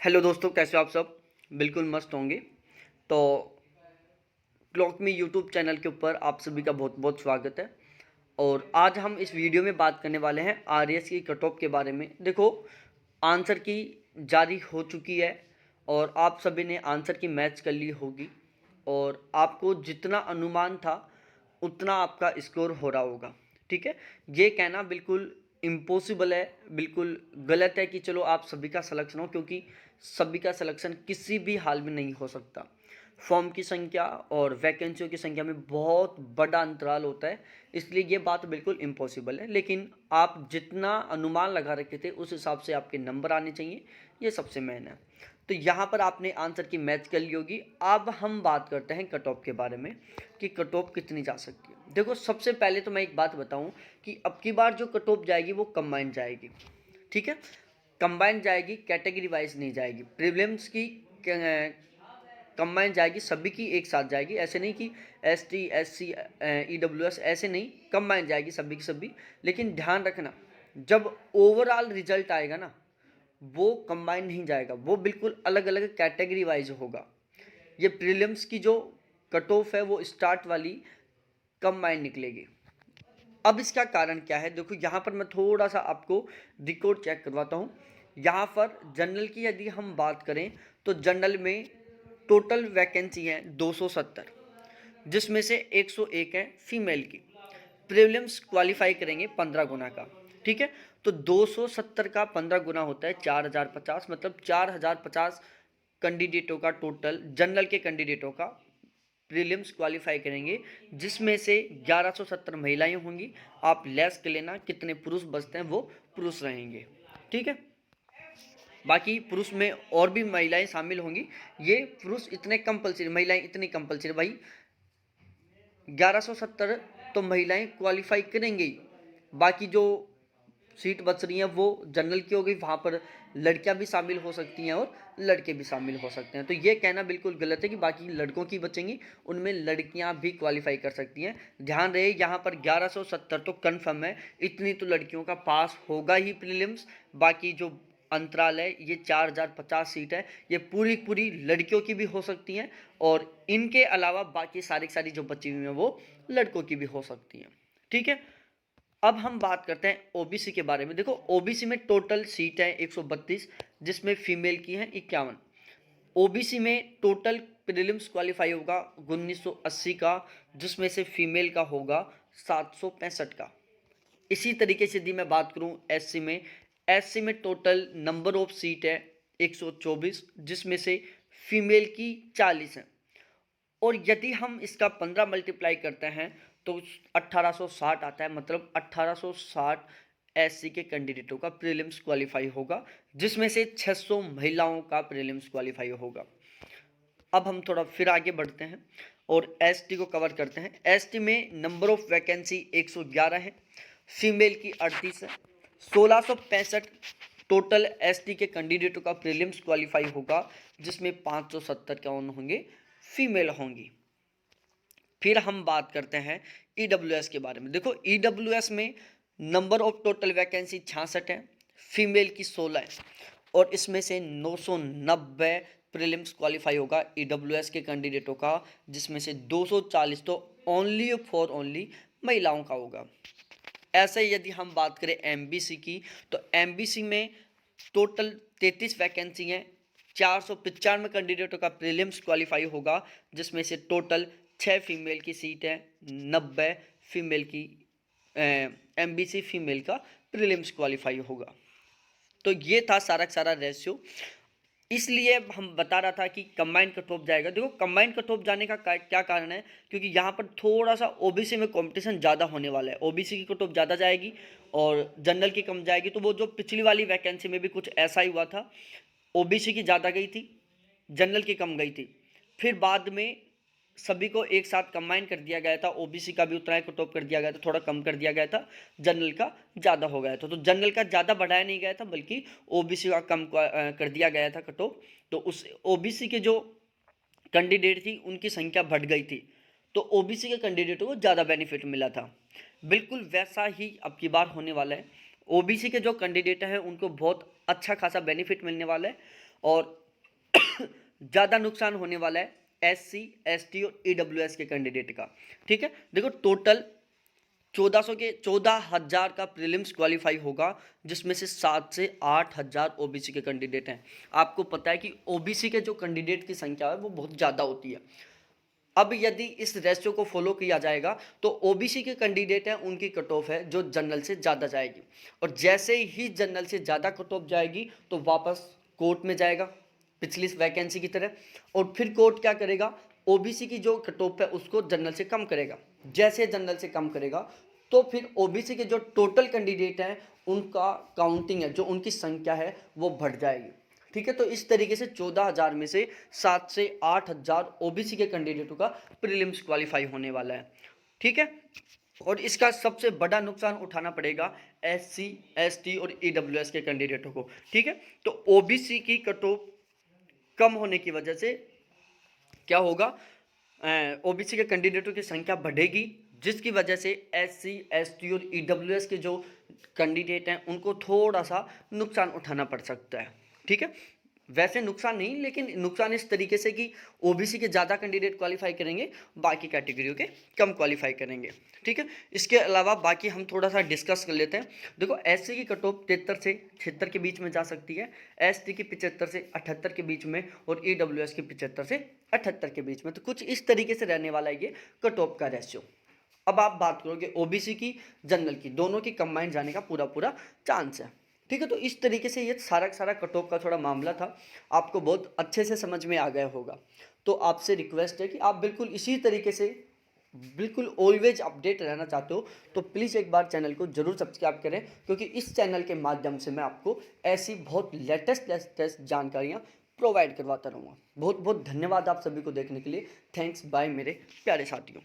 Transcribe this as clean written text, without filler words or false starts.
Hello दोस्तों, कैसे हो आप सब। बिल्कुल मस्त होंगे। तो क्लॉक मी यूट्यूब चैनल के ऊपर आप सभी का बहुत बहुत स्वागत है। और आज हम इस वीडियो में बात करने वाले हैं आरएएस की कट ऑफ के बारे में। देखो, आंसर की जारी हो चुकी है और आप सभी ने आंसर की मैच कर ली होगी और आपको जितना अनुमान था उतना आपका स्कोर हो रहा होगा। ठीक है, ये कहना बिल्कुल इम्पॉसिबल है, बिल्कुल गलत है कि चलो आप सभी का सिलेक्शन हो, क्योंकि सभी का सिलेक्शन किसी भी हाल में नहीं हो सकता। फॉर्म की संख्या और वैकेंसियों की संख्या में बहुत बड़ा अंतराल होता है, इसलिए ये बात बिल्कुल इम्पॉसिबल है। लेकिन आप जितना अनुमान लगा रखे थे उस हिसाब से आपके नंबर आने चाहिए, ये सबसे मेन है। तो यहाँ पर आपने आंसर की मैच कर ली होगी। अब हम बात करते हैं कट ऑफ के बारे में कि कट ऑफ कितनी जा सकती है। देखो, सबसे पहले तो मैं एक बात बताऊं कि अब की बार जो कट ऑफ जाएगी वो कंबाइंड जाएगी। ठीक है, कंबाइंड जाएगी, कैटेगरी वाइज नहीं जाएगी। प्रीलिम्स की कंबाइंड जाएगी, सभी की एक साथ जाएगी। ऐसे नहीं कि एसटी एससी ईडब्ल्यूएस, ऐसे नहीं, कंबाइंड जाएगी सभी की सभी। लेकिन ध्यान रखना, जब ओवरऑल रिजल्ट आएगा ना, वो कंबाइंड नहीं जाएगा, वो बिल्कुल अलग अलग कैटेगरी वाइज होगा। ये प्रीलिम्स की जो कट ऑफ है वो स्टार्ट वाली कंबाइंड निकलेगी। अब इसका कारण क्या है, देखो यहाँ पर मैं थोड़ा सा आपको रिकॉर्ड चेक करवाता हूँ। यहाँ पर जनरल की यदि हम बात करें तो जनरल में टोटल वैकेंसी है 270, जिसमें से 101 है फीमेल की। प्रीलिम्स क्वालिफाई करेंगे 15 गुना का। ठीक है, तो 270 का 15 गुना होता है 4050, मतलब 4050 कैंडिडेटों का टोटल, जनरल के कैंडिडेटों का प्रीलिम्स क्वालिफाई करेंगे, जिसमें से 1170 महिलाएं होंगी। आप लेस कर लेना, कितने पुरुष बचते हैं वो पुरुष रहेंगे। ठीक है, बाकी पुरुष में और भी महिलाएं शामिल होंगी। ये पुरुष इतने कंपलसरी, महिलाएं इतनी कंपलसरी, भाई 1170 तो महिलाएं क्वालिफाई करेंगे ही। बाकी जो सीट बच रही हैं वो जनरल की हो गई, वहाँ पर लड़कियां भी शामिल हो सकती हैं और लड़के भी शामिल हो सकते हैं। तो ये कहना बिल्कुल गलत है कि बाकी लड़कों की बचेंगी, उनमें लड़कियां भी क्वालिफाई कर सकती हैं। ध्यान रहे, यहाँ पर 1170 तो कन्फर्म है, इतनी तो लड़कियों का पास होगा ही प्रीलिम्स। बाकी जो अंतराल है, ये 4050 सीट है, ये पूरी पूरी लड़कियों की भी हो सकती हैं और इनके अलावा बाकी सारी जो बची हुई हैं वो लड़कों की भी हो सकती हैं। ठीक है, अब हम बात करते हैं ओबीसी के बारे में। देखो, ओबीसी में टोटल सीट है 132, जिसमें फीमेल की है 51। ओबीसी में टोटल प्रीलिम्स क्वालिफाई होगा 1980 का, जिसमें से फीमेल का होगा 765 का। इसी तरीके से यदि मैं बात करूं एससी में, एससी में टोटल नंबर ऑफ सीट है 124, जिसमें से फीमेल की 40 है। और यदि हम इसका 15 मल्टीप्लाई करते हैं तो 1860 आता है, मतलब 1860 एससी के कैंडिडेटों का प्रीलिम्स क्वालिफाई होगा, जिसमें से 600 महिलाओं का प्रीलिम्स क्वालिफाई होगा। अब हम थोड़ा फिर आगे बढ़ते हैं और एसटी को कवर करते हैं। एसटी में नंबर ऑफ वैकेंसी 111 है, फीमेल की 38 है। 1665 टोटल एसटी के कैंडिडेटों का प्रीलिम्स क्वालिफाई होगा, जिसमें 570 कौन होंगे, फीमेल होंगी। फिर हम बात करते हैं ईडब्ल्यूएस के बारे में। देखो, ईडब्ल्यूएस में नंबर ऑफ टोटल वैकेंसी 66 है, फीमेल की 16 है और इसमें से 990 प्रीलिम्स क्वालिफाई होगा ईडब्ल्यूएस के कैंडिडेटों का, जिसमें से 240 तो ओनली फॉर ओनली महिलाओं का होगा। ऐसे यदि हम बात करें एमबीसी की, तो एमबीसी में टोटल 33 वैकेंसी हैं, 495 कैंडिडेटों का प्रीलिम्स क्वालिफाई होगा, जिसमें से टोटल 6 फीमेल की सीट है, 90 फीमेल की एमबीसी फीमेल का प्रीलिम्स क्वालिफाई होगा। तो ये था सारा का सारा रेशियो। इसलिए हम बता रहा था कि कंबाइंड कट ऑफ जाएगा। देखो, कंबाइंड कट ऑफ जाने का क्या कारण है, क्योंकि यहाँ पर थोड़ा सा ओबीसी में कंपटीशन ज़्यादा होने वाला है। ओबीसी की कट ऑफ ज़्यादा जाएगी और जनरल की कम जाएगी। तो वो जो पिछली वाली वैकेंसी में भी कुछ ऐसा ही हुआ था, ओबीसी की ज़्यादा गई थी, जनरल की कम गई थी। फिर बाद में सभी को एक साथ कंबाइन कर दिया गया था, ओबीसी का भी उतना ही कट ऑफ कर दिया गया था, थोड़ा कम कर दिया गया था, जनरल का ज़्यादा हो गया था। तो जनरल का ज़्यादा बढ़ाया नहीं गया था, बल्कि ओबीसी का कम कर दिया गया था कट ऑफ। तो उस ओबीसी के जो कैंडिडेट थी उनकी संख्या बढ़ गई थी, तो ओबीसी के कैंडिडेटों को ज़्यादा बेनिफिट मिला था। बिल्कुल वैसा ही अब की बार होने वाला है। ओबीसी के जो कैंडिडेट हैं उनको बहुत अच्छा खासा बेनिफिट मिलने वाला है और ज़्यादा नुकसान होने वाला है SC, ST और EWS के कैंडिडेट का। ठीक है, देखो टोटल 14,000 का प्रीलिम्स क्वालिफाई होगा, जिसमें से 7 से 8,000 OBC के कैंडिडेट हैं। आपको पता है कि OBC के जो कैंडिडेट की संख्या है वो बहुत ज़्यादा होती है। अब यदि इस रेशियो को फॉलो किया जाएगा तो ओबीसी के कैंडिडेट हैं उनकी कट ऑफ है जो जनरल से ज़्यादा जाएगी, और जैसे ही जनरल से ज़्यादा कट ऑफ जाएगी तो वापस कोर्ट में जाएगा पिछली वैकेंसी की तरह, और फिर कोर्ट क्या करेगा, ओबीसी की जो कट ऑफ है उसको जनरल से कम करेगा। जैसे जनरल से कम करेगा तो फिर ओबीसी के जो टोटल कैंडिडेट हैं उनका काउंटिंग है, जो उनकी संख्या है वो बढ़ जाएगी। ठीक है, तो इस तरीके से 14,000 में से 7 से 8,000 ओबीसी के कैंडिडेटों का प्रीलिम्स क्वालिफाई होने वाला है। ठीक है, और इसका सबसे बड़ा नुकसान उठाना पड़ेगा SC, ST और EWS के कैंडिडेटों को। ठीक है, तो ओबीसी की कट ऑफ कम होने की वजह से क्या होगा, ओबीसी के कैंडिडेटों की संख्या बढ़ेगी, जिसकी वजह से SC, ST और EWS के जो कैंडिडेट हैं उनको थोड़ा सा नुकसान उठाना पड़ सकता है। ठीक है, वैसे नुकसान नहीं, लेकिन नुकसान इस तरीके से कि ओबीसी के ज़्यादा कैंडिडेट क्वालिफाई करेंगे, बाकी कैटेगरियों के कम क्वालिफाई करेंगे। ठीक है, इसके अलावा बाकी हम थोड़ा सा डिस्कस कर लेते हैं। देखो SC की कट ऑफ 73 से 76 के बीच में जा सकती है, ST की 75 से 78 के बीच में, और EWS की 75 से 78 के बीच में। तो कुछ इस तरीके से रहने वाला है ये कट ऑफ का रेशियो। अब आप बात करोगे ओबीसी की, जनरल की, दोनों की कंबाइंड जाने का पूरा पूरा चांस है। ठीक है, तो इस तरीके से ये सारा सारा कट ऑफ का थोड़ा मामला था, आपको बहुत अच्छे से समझ में आ गया होगा। तो आपसे रिक्वेस्ट है कि आप बिल्कुल इसी तरीके से बिल्कुल ऑलवेज अपडेट रहना चाहते हो तो प्लीज़ एक बार चैनल को जरूर सब्सक्राइब करें, क्योंकि इस चैनल के माध्यम से मैं आपको ऐसी बहुत लेटेस्ट जानकारियाँ प्रोवाइड करवाता रहूँगा। बहुत बहुत धन्यवाद आप सभी को देखने के लिए। थैंक्स बाय मेरे प्यारे साथियों।